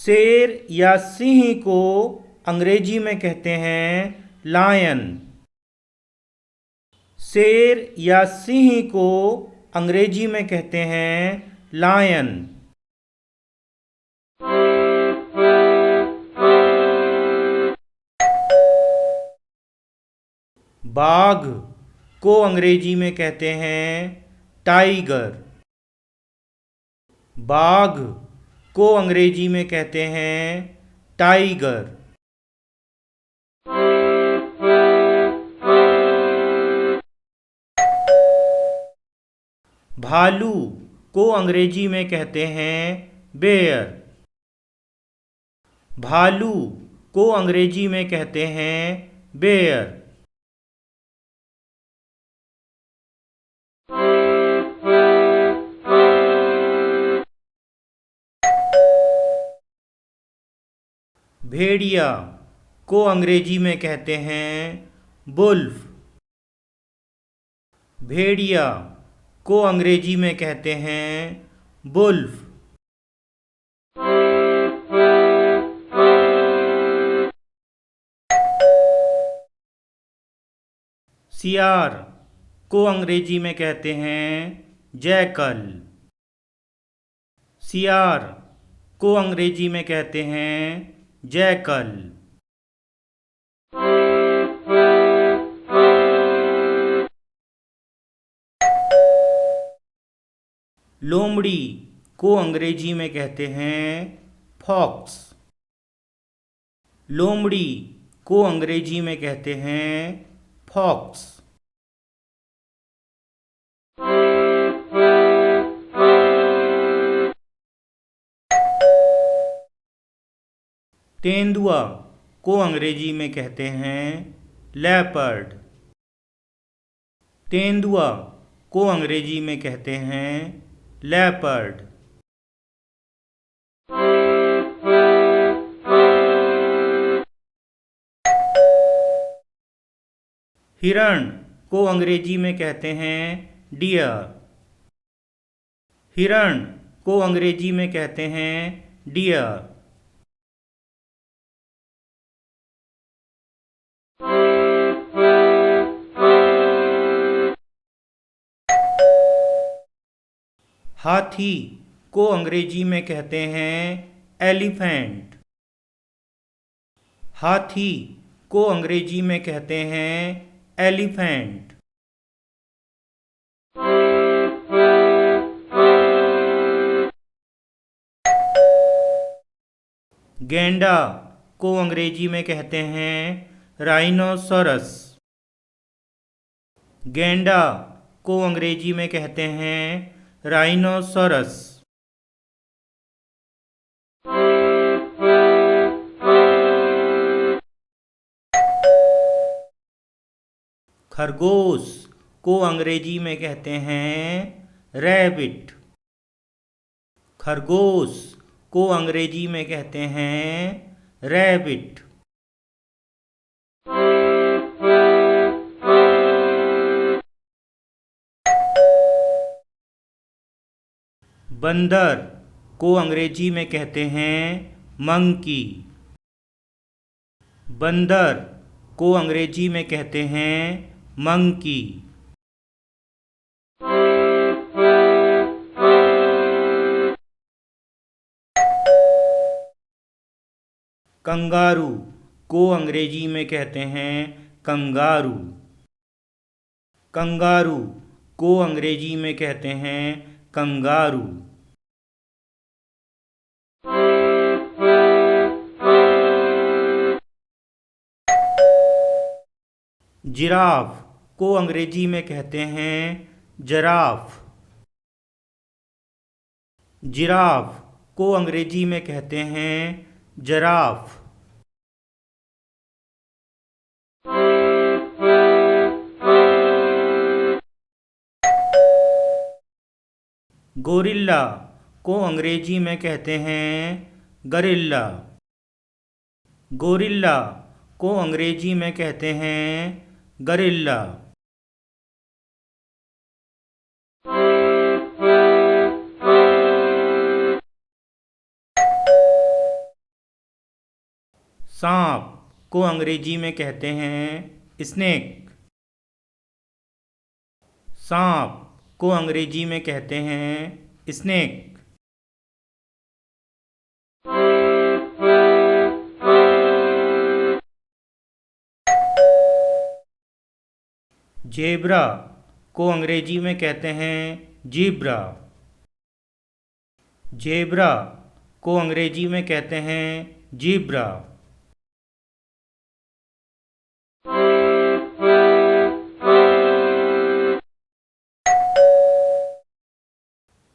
शेर या सिंह को अंग्रेजी में कहते हैं लायन। शेर या सिंह को अंग्रेजी में कहते हैं लायन। बाघ को अंग्रेजी में कहते हैं टाइगर। बाघ को अंग्रेजी में कहते हैं टाइगर। भालू को अंग्रेजी में कहते हैं बेयर। भालू को अंग्रेजी में कहते हैं बेयर। भेड़िया को अंग्रेजी में कहते हैं बुल्फ। भेड़िया को अंग्रेजी में कहते हैं बुल्फ। सियार को अंग्रेजी में कहते हैं जैकल। सियार को अंग्रेजी में कहते हैं जैकल। लोमड़ी को अंग्रेजी में कहते हैं फॉक्स। लोमड़ी को अंग्रेजी में कहते हैं फॉक्स। तेंदुआ को अंग्रेजी में कहते हैं लेपर्ड। तेंदुआ को अंग्रेजी में कहते हैं लेपर्ड। हिरण को अंग्रेजी में कहते हैं डियर। हिरण को अंग्रेजी में कहते हैं डियर। हाथी को अंग्रेजी में कहते हैं एलिफेंट। हाथी को अंग्रेजी में कहते हैं एलिफेंट। गैंडा को अंग्रेजी में कहते हैं राइनोसोरस। गैंडा को अंग्रेजी में कहते हैं राइनोसोरस। खरगोश को अंग्रेजी में कहते हैं रैबिट। खरगोश को अंग्रेजी में कहते हैं रैबिट। बंदर को अंग्रेजी में कहते हैं मंकी। बंदर को अंग्रेजी में कहते हैं मंकी। कंगारू को अंग्रेजी में कहते हैं कंगारू। कंगारू को अंग्रेजी में कहते हैं कंगारू। जिराफ को अंग्रेजी में कहते हैं जराफ। जिराफ को अंग्रेजी में कहते हैं जराफ। गोरिल्ला को अंग्रेजी में कहते हैं गरिल्ला। गोरिल्ला को अंग्रेजी में कहते हैं गरिल्ला। सांप को अंग्रेजी में कहते हैं स्नेक। सांप को अंग्रेजी में कहते हैं स्नेक। जेब्रा को अंग्रेजी में कहते हैं जीब्रा। जेब्रा को अंग्रेजी में कहते हैं जीब्रा।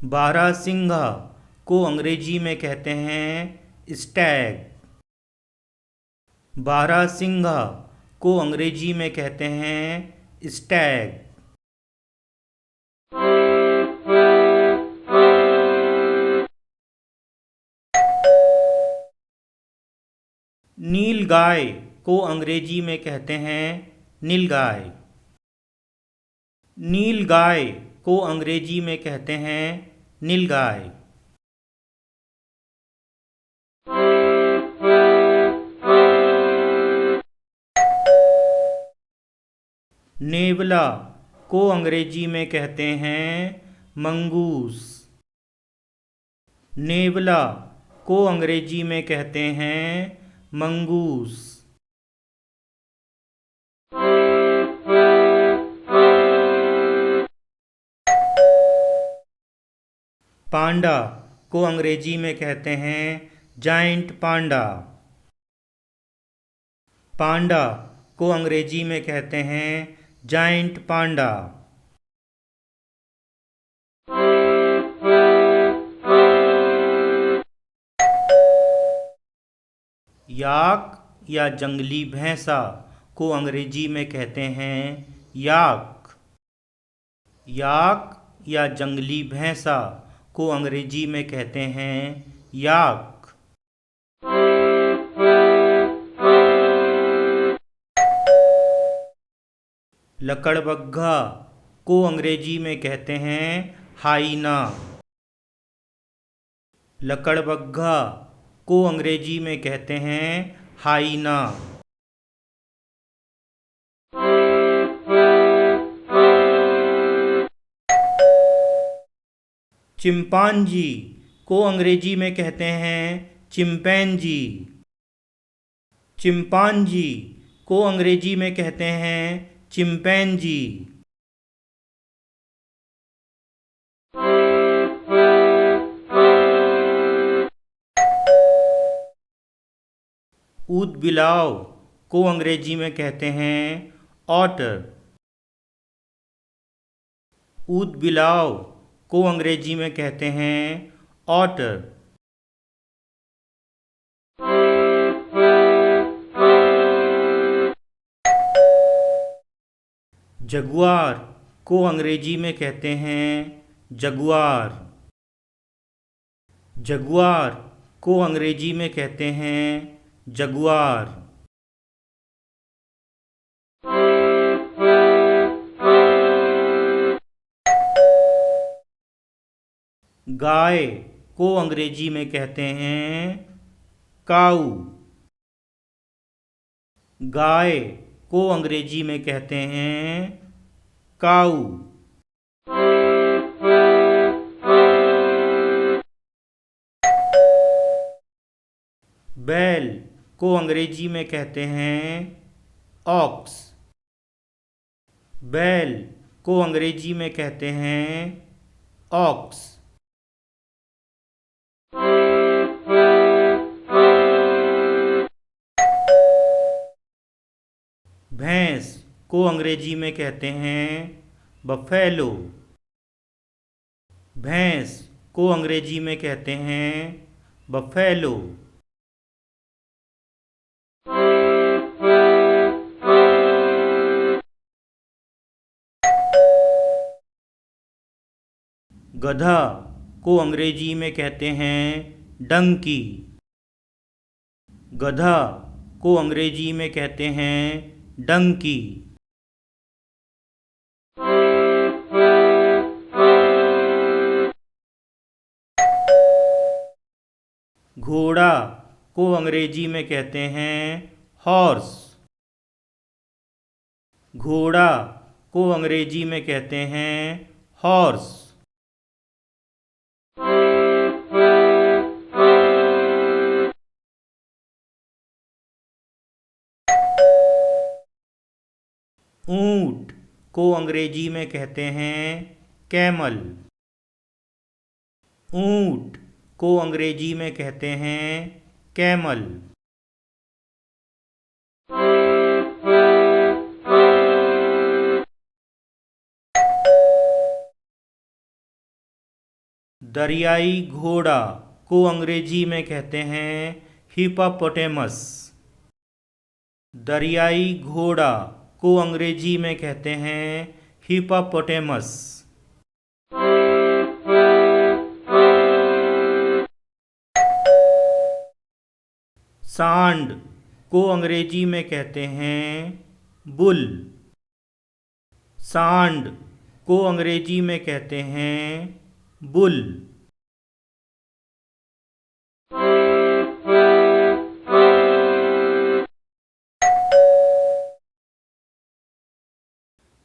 बारहसिंघा को अंग्रेजी में कहते हैं स्टैग। बारहसिंघा को अंग्रेजी में कहते हैं स्टैग। नीलगाय को अंग्रेजी में कहते हैं नीलगाय। नीलगाय को अंग्रेजी में कहते हैं नीलगाय। नेवला को अंग्रेजी में कहते हैं मंगूस। नेवला को अंग्रेजी में कहते हैं मंगूस। पांडा को अंग्रेजी में कहते हैं जायंट पांडा। पांडा को अंग्रेजी में कहते हैं जायंट पांडा। याक या जंगली भैंसा को अंग्रेजी में कहते हैं याक। याक या जंगली भैंसा को अंग्रेजी में कहते हैं याक। लकड़बग्घा को अंग्रेजी में कहते हैं हाइना। लकड़बग्घा को अंग्रेजी में कहते हैं हाइना। चिंपांजी को अंग्रेजी में कहते हैं चिंपैंजी। चिंपांजी को अंग्रेजी में कहते हैं चिंपैंजी। ऊदबिलाव को अंग्रेजी में कहते हैं ऑटर। ऊदबिलाव को अंग्रेजी में कहते हैं ऑटर। जगुआर को अंग्रेजी में कहते हैं जगुआर। जगुआर को अंग्रेजी में कहते हैं जगुआर। गाय को अंग्रेजी में कहते हैं काऊ। गाय को अंग्रेजी में कहते हैं काऊ। बैल को अंग्रेजी में कहते हैं ऑक्स। बैल को अंग्रेजी में कहते हैं ऑक्स। भैंस को अंग्रेजी में कहते हैं बफेलो। भैंस को अंग्रेजी में कहते हैं बफेलो। गधा को अंग्रेजी में कहते हैं डंकी। गधा को अंग्रेजी में कहते हैं डंकी। घोड़ा को अंग्रेजी में कहते हैं हॉर्स। घोड़ा को अंग्रेजी में कहते हैं हॉर्स। ऊंट को अंग्रेजी में कहते हैं कैमल। ऊंट को अंग्रेजी में कहते हैं कैमल। दरियाई घोड़ा को अंग्रेजी में कहते हैं हिप्पोपोटेमस। दरियाई घोड़ा को अंग्रेजी में कहते हैं हिप्पोपोटेमस। सांड को अंग्रेजी में कहते हैं बुल। सांड को अंग्रेजी में कहते हैं बुल।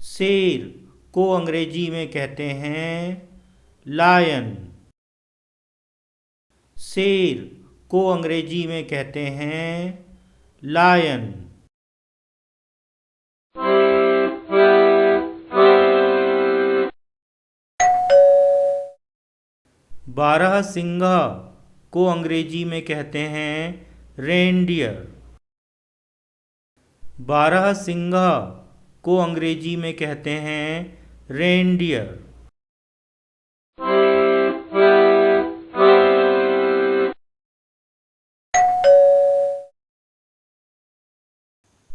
शेर को अंग्रेजी में कहते हैं लायन। शेर को अंग्रेजी में कहते हैं लायन। बारहसिंगा को अंग्रेजी में कहते हैं रेनडियर। बारहसिंगा को अंग्रेजी में कहते हैं रेनडियर।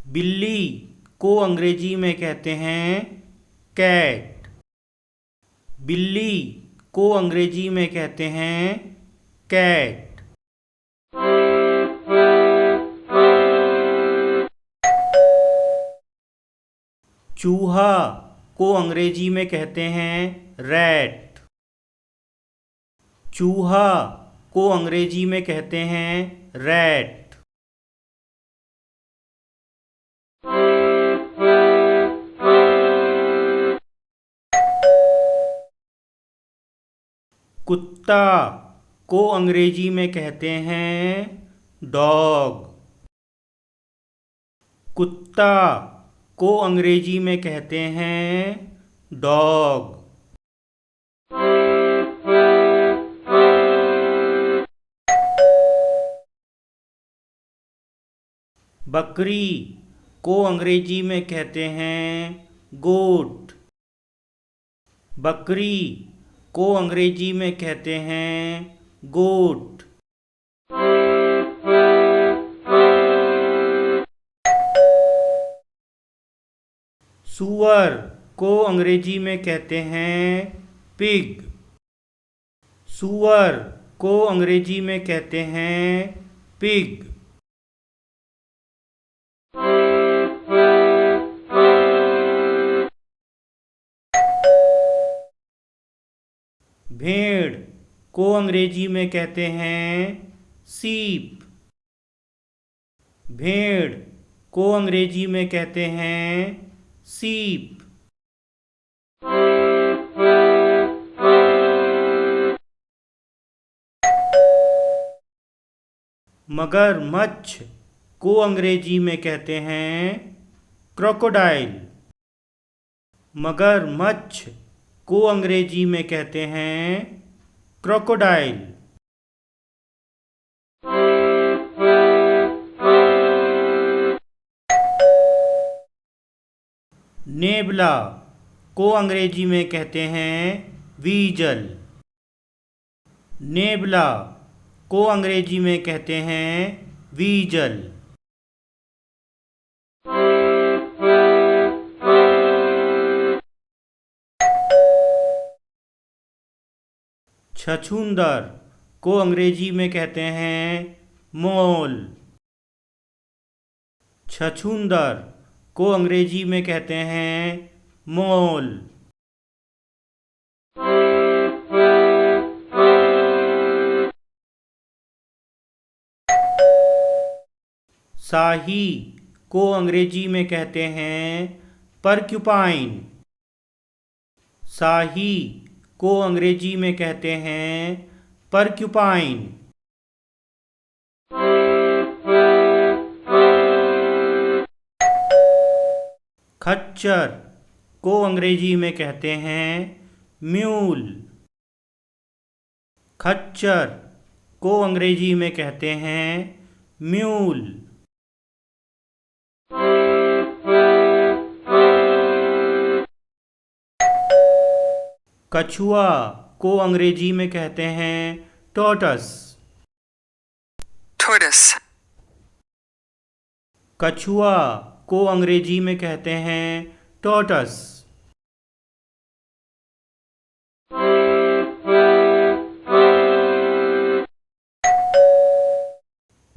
बिल्ली को अंग्रेजी में कहते हैं कैट। बिल्ली को अंग्रेजी में कहते हैं कैट। चूहा को अंग्रेजी में कहते हैं रैट। चूहा को अंग्रेजी में कहते हैं रैट। कुत्ता को अंग्रेजी में कहते हैं डॉग। कुत्ता को अंग्रेजी में कहते हैं डॉग। बकरी को अंग्रेजी में कहते हैं गोट। बकरी को अंग्रेजी में कहते हैं गोट। सूअर को अंग्रेजी में कहते हैं पिग। सूअर को अंग्रेजी में कहते हैं पिग। भेड़ को अंग्रेजी में कहते हैं सीप। भेड़ को अंग्रेजी में कहते हैं सीप। मगरमच्छ को अंग्रेजी में कहते हैं क्रोकोडाइल। मगरमच्छ को अंग्रेजी में कहते हैं क्रोकोडाइल। नेबला को अंग्रेजी में कहते हैं वीजल। नेबला को अंग्रेजी में कहते हैं वीजल। छछूंदर को अंग्रेजी में कहते हैं मोल। छछूंदर को अंग्रेजी में कहते हैं मोल। शाही को अंग्रेजी में कहते हैं परक्यूपाइन। शाही को अंग्रेजी में कहते हैं परक्यूपाइन। खच्चर को अंग्रेजी में कहते हैं म्यूल। खच्चर को अंग्रेजी में कहते हैं म्यूल। कछुआ को अंग्रेजी में कहते हैं टॉर्टस। tortoise, कछुआ को अंग्रेजी में कहते हैं टॉर्टस।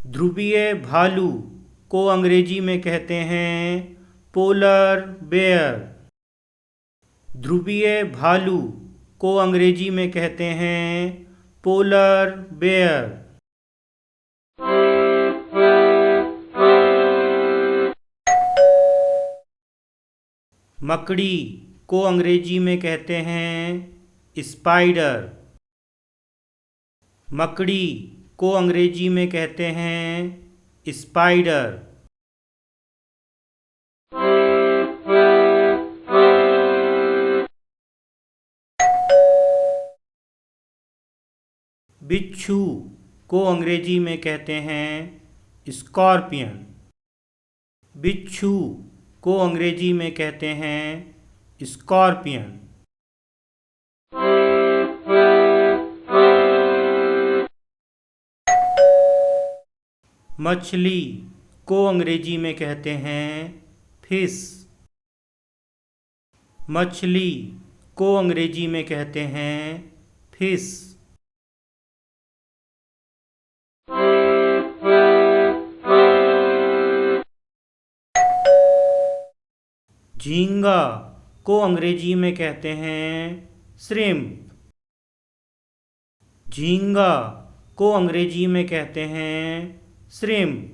ध्रुवीय भालू को अंग्रेजी में कहते हैं पोलर बेयर। ध्रुवीय भालू को अंग्रेजी में कहते हैं पोलर बेयर। मकड़ी को अंग्रेजी में कहते हैं स्पाइडर। मकड़ी को अंग्रेजी में कहते हैं स्पाइडर। बिच्छू को अंग्रेजी में कहते हैं स्कॉर्पियन। बिच्छू को अंग्रेजी में कहते हैं स्कॉर्पियन। मछली को अंग्रेजी में कहते हैं फिश। मछली को अंग्रेजी में कहते हैं फिश। झींगा को अंग्रेजी में कहते हैं श्रिम्प। झींगा को अंग्रेजी में कहते हैं श्रिम्प।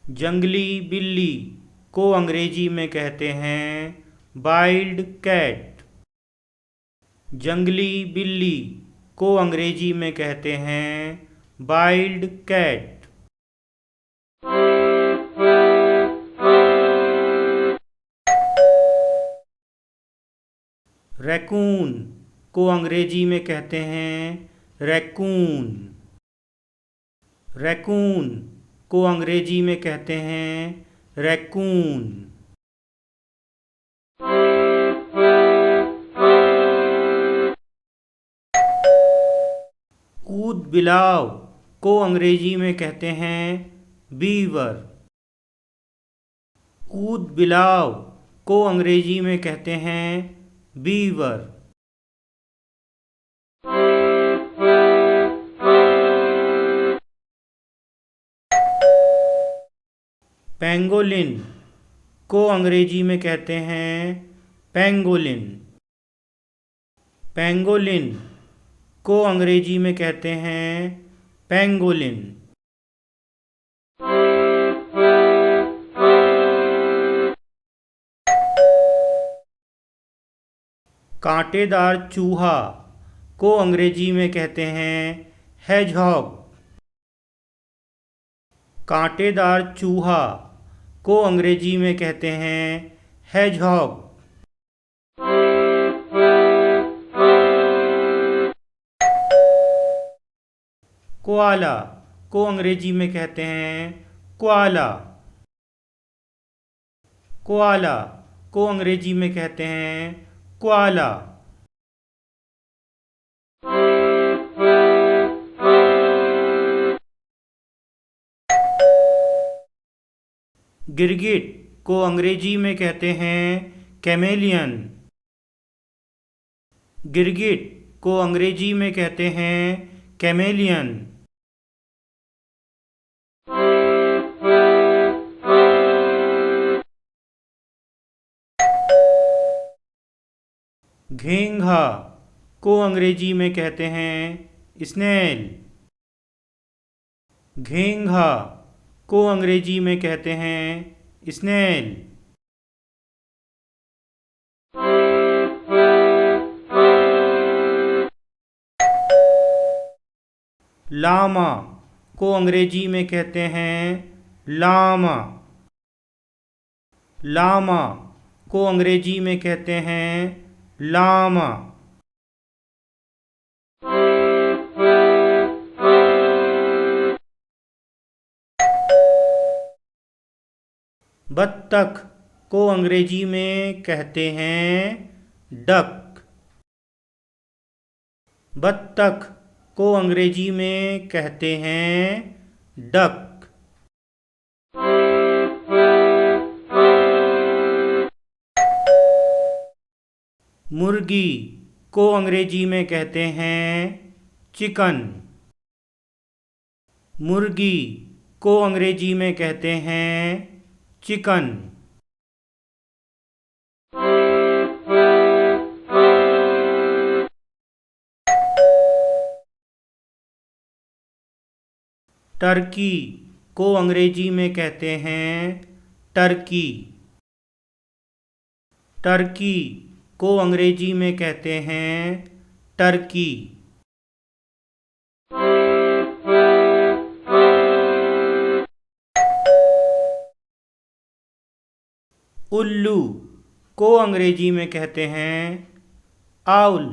जंगली बिल्ली को अंग्रेजी में कहते हैं वाइल्ड कैट। जंगली बिल्ली को अंग्रेजी में कहते हैं वाइल्ड कैट। रैकून को अंग्रेजी में कहते हैं रैकून। रैकून को अंग्रेजी में कहते हैं रैकून। कूद बिलाव को अंग्रेजी में कहते हैं बीवर। कूद बिलाव को अंग्रेजी में कहते हैं बीवर। पेंगोलिन को अंग्रेजी में कहते हैं पेंगोलिन। पेंगोलिन को अंग्रेजी में कहते हैं पेंगोलिन। कांटेदार चूहा को अंग्रेजी में कहते हैं हेजहॉग। कांटेदार चूहा को अंग्रेजी में कहते हैं हेजहॉग। कोआला को अंग्रेजी में कहते हैं कोआला। कोआला को अंग्रेजी में कहते हैं कोआला। गिरगिट को अंग्रेजी में कहते हैं कैमेलियन। गिरगिट को अंग्रेजी में कहते हैं कैमेलियन। घेंघा को अंग्रेजी में कहते हैं स्नेल। घेंघा को अंग्रेजी में कहते हैं स्नेल। लामा को अंग्रेजी में कहते हैं लामा। लामा को अंग्रेजी में कहते हैं लामा। बत्तख को अंग्रेजी में कहते हैं डक। बत्तख को अंग्रेजी में कहते हैं डक। मुर्गी को अंग्रेजी में कहते हैं चिकन। मुर्गी को अंग्रेजी में कहते हैं चिकन। टर्की को अंग्रेजी में कहते हैं टर्की। टर्की को अंग्रेजी में कहते हैं टर्की। उल्लू को अंग्रेजी में कहते हैं आउल।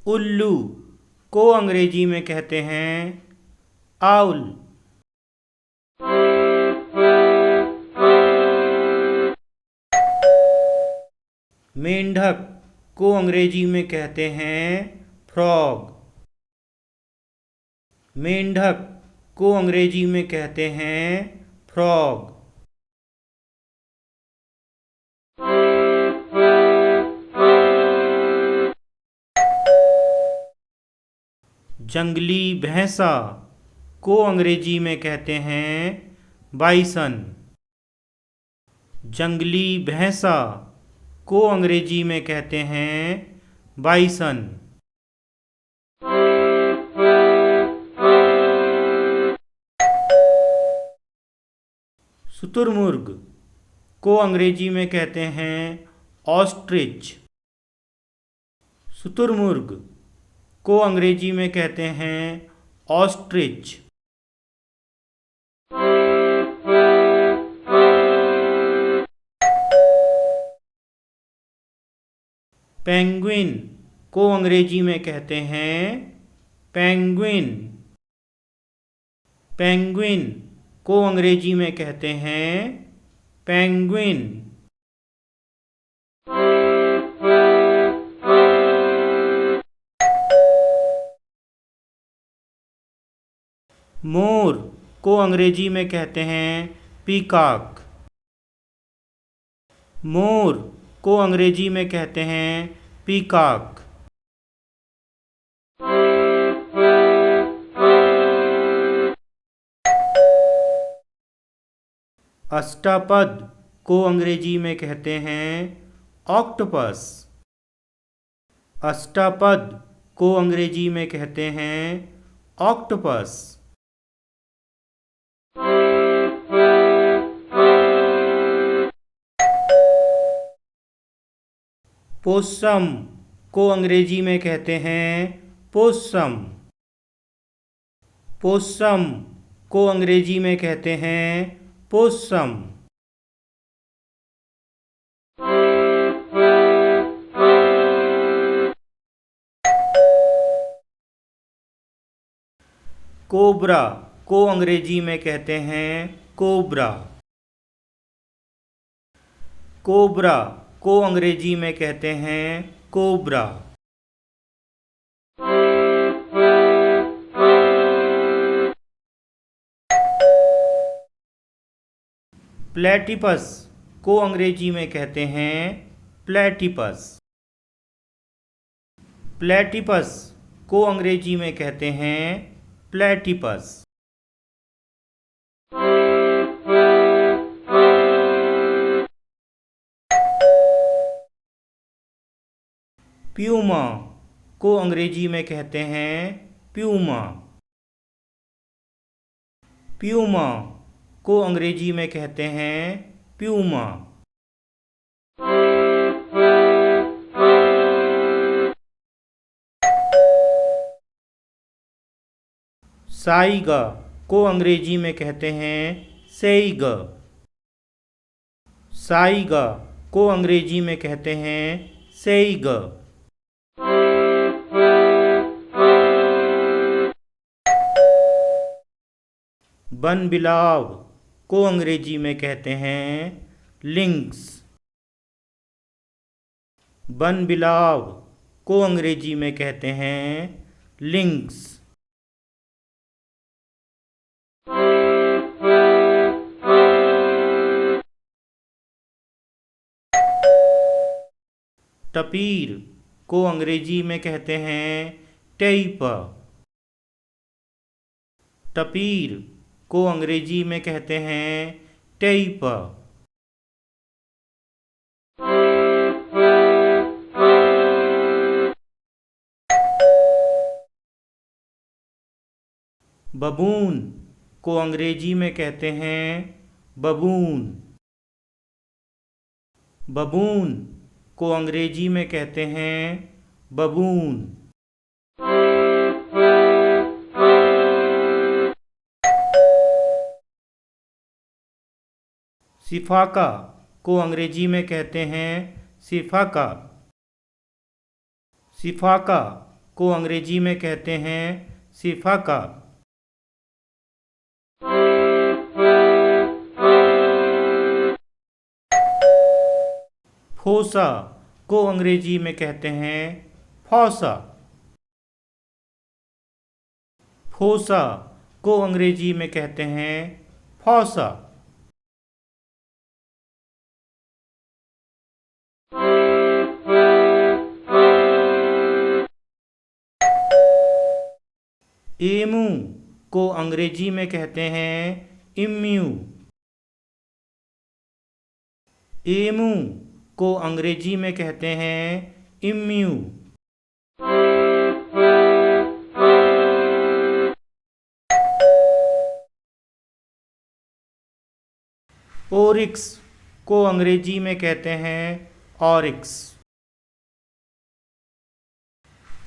उल्लू को अंग्रेजी में कहते हैं आउल। मेंढक को अंग्रेजी में कहते हैं फ्रॉग। मेंढक को अंग्रेजी में कहते हैं फ्रॉग। जंगली भैंसा को अंग्रेजी में कहते हैं बाइसन। जंगली भैंसा को अंग्रेजी में कहते हैं बाइसन। शुतुरमुर्ग को अंग्रेजी में कहते हैं ऑस्ट्रिच। शुतुरमुर्ग को अंग्रेजी में कहते हैं ऑस्ट्रिच। पेंगुइन को अंग्रेजी में कहते हैं पेंगुइन। पेंगुइन को अंग्रेजी में कहते हैं पेंगुइन। मोर को अंग्रेजी में कहते हैं पीकॉक। मोर को अंग्रेजी में कहते हैं पीकॉक। अष्टपद को अंग्रेजी में कहते हैं ऑक्टोपस। अष्टपद को अंग्रेजी में कहते हैं ऑक्टोपस। पोssum को अंग्रेजी में कहते हैं पोssum। पोssum को अंग्रेजी में कहते हैं पोssum। कोबरा को अंग्रेजी में कहते हैं कोबरा। कोबरा को अंग्रेजी में कहते हैं कोबरा। प्लेटिपस को अंग्रेजी में कहते हैं प्लेटिपस। प्लेटिपस को अंग्रेजी में कहते हैं प्लेटिपस। प्यूमा को अंग्रेजी में कहते हैं प्यूमा। प्यूमा को अंग्रेजी में कहते हैं प्यूमा। साइगा को अंग्रेजी में कहते हैं सेइगा। साइगा को अंग्रेजी में कहते हैं सेइगा। बनबिलाव को अंग्रेजी में कहते हैं लिंक्स। बनबिलाव को अंग्रेजी में कहते हैं लिंक्स। टपीर को अंग्रेजी में कहते हैं टेइपर। टपीर को अंग्रेजी में कहते हैं टेइपर। बबून को अंग्रेजी में कहते हैं बबून। बबून को अंग्रेजी में कहते हैं बबून। सिफाका को अंग्रेजी में कहते हैं सिफाका। सिफाका को अंग्रेजी में कहते हैं सिफाका। फोसा को अंग्रेजी में कहते हैं फौसा। फोसा को अंग्रेजी में कहते हैं फौसा। एमू को अंग्रेजी में कहते हैं इम्यू। एमू को अंग्रेजी में कहते हैं इम्यू। ओरिक्स को अंग्रेजी में कहते हैं ऑरिक्स।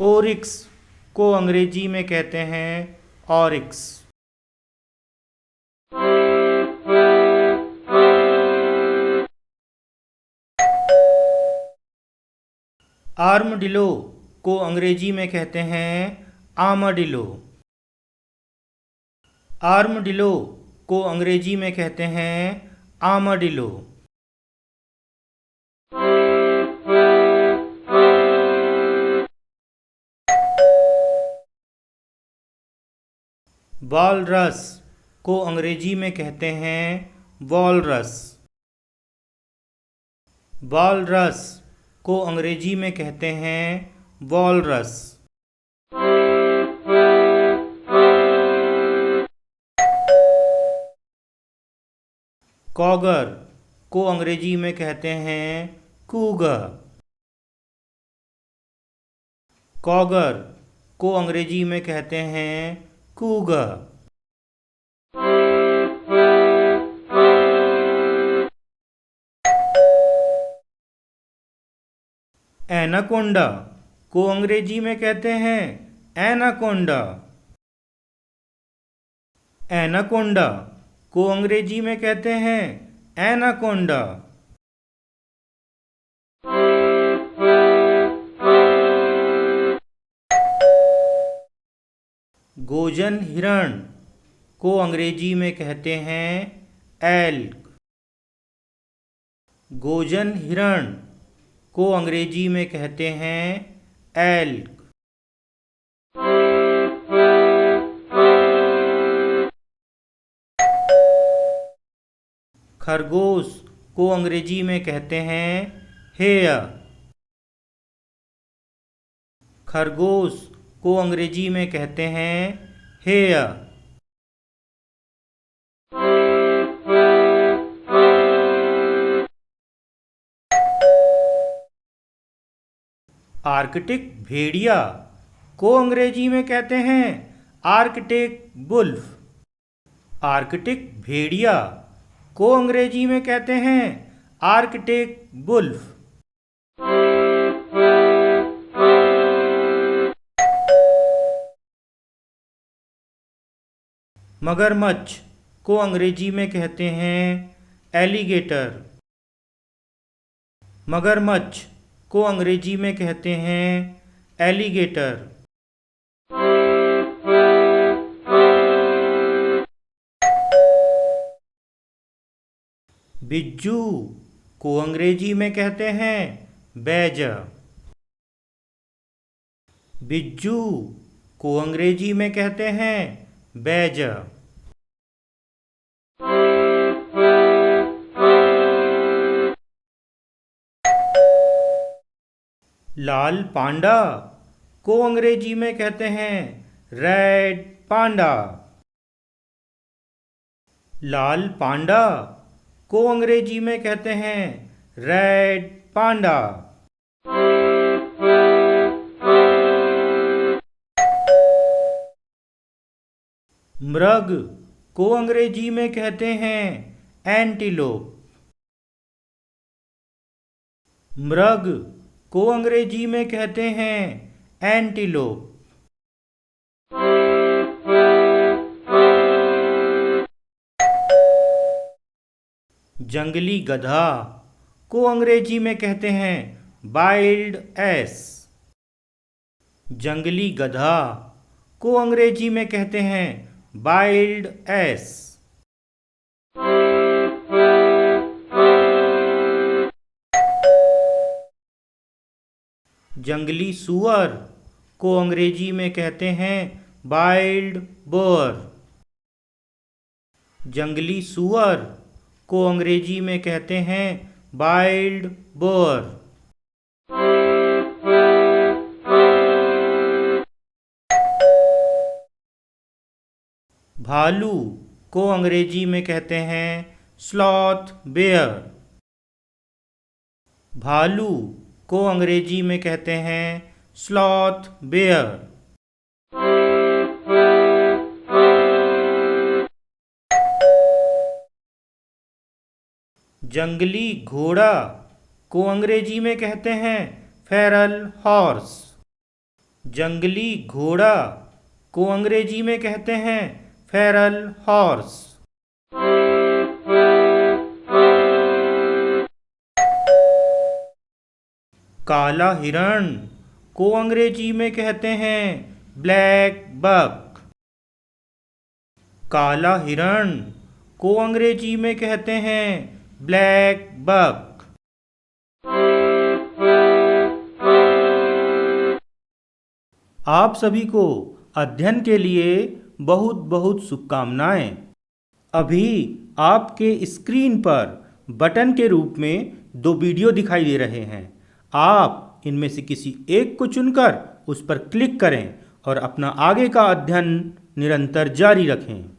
ओरिक्स को अंग्रेजी में कहते हैं ऑरिक्स। आर्मडिलो को अंग्रेजी में कहते हैं आर्माडिलो। आर्मडिलो को अंग्रेजी में कहते हैं आर्माडिलो। वालरस को अंग्रेजी में कहते हैं वॉलरस। वालरस को अंग्रेजी में कहते हैं वॉलरस। कॉगर को अंग्रेजी में कहते हैं कूगर। कॉगर को अंग्रेजी में कहते हैं कूगर। एनाकोंडा को अंग्रेजी में कहते हैं एनाकोंडा। एनाकोंडा को अंग्रेजी में कहते हैं एनाकोंडा। गोजन हिरण को अंग्रेजी में कहते हैं एल्क। गोजन हिरण को अंग्रेजी में कहते हैं एल्क। खरगोश को अंग्रेजी में कहते हैं हेयर। खरगोश को अंग्रेजी में कहते हैं हेयर। आर्कटिक भेड़िया को अंग्रेजी में कहते हैं आर्कटिक वुल्फ। आर्कटिक भेड़िया को अंग्रेजी में कहते हैं आर्कटिक वुल्फ। मगरमच्छ को अंग्रेजी में कहते हैं एलिगेटर। मगरमच्छ को अंग्रेजी में कहते हैं एलिगेटर। बिज्जू को अंग्रेजी में कहते हैं बैजर। बिज्जू को अंग्रेजी में कहते हैं बैजर। लाल पांडा को अंग्रेजी में कहते हैं रेड पांडा। लाल पांडा को अंग्रेजी में कहते हैं रेड पांडा। मृग को अंग्रेजी में कहते हैं एंटीलोप। मृग को अंग्रेजी में कहते हैं एंटीलोप। जंगली गधा को अंग्रेजी में कहते हैं वाइल्ड एस। जंगली गधा को अंग्रेजी में कहते हैं वाइल्ड एस। जंगली सूअर को अंग्रेजी में कहते हैं वाइल्ड बोअर। जंगली सूअर को अंग्रेजी में कहते हैं वाइल्ड बोअर। भालू को अंग्रेजी में कहते हैं स्लॉथ बेयर। भालू को अंग्रेजी में कहते हैं स्लॉथ बेयर। जंगली घोड़ा को अंग्रेजी में कहते हैं फेरल हॉर्स। जंगली घोड़ा को अंग्रेजी में कहते हैं फेरल हॉर्स। काला हिरण को अंग्रेजी में कहते हैं ब्लैक बक। काला हिरण को अंग्रेजी में कहते हैं ब्लैक बक। आप सभी को अध्ययन के लिए बहुत बहुत शुभकामनाएं। अभी आपके स्क्रीन पर बटन के रूप में 2 वीडियो दिखाई दे रहे हैं। आप इनमें से किसी एक को चुनकर उस पर क्लिक करें और अपना आगे का अध्ययन निरंतर जारी रखें।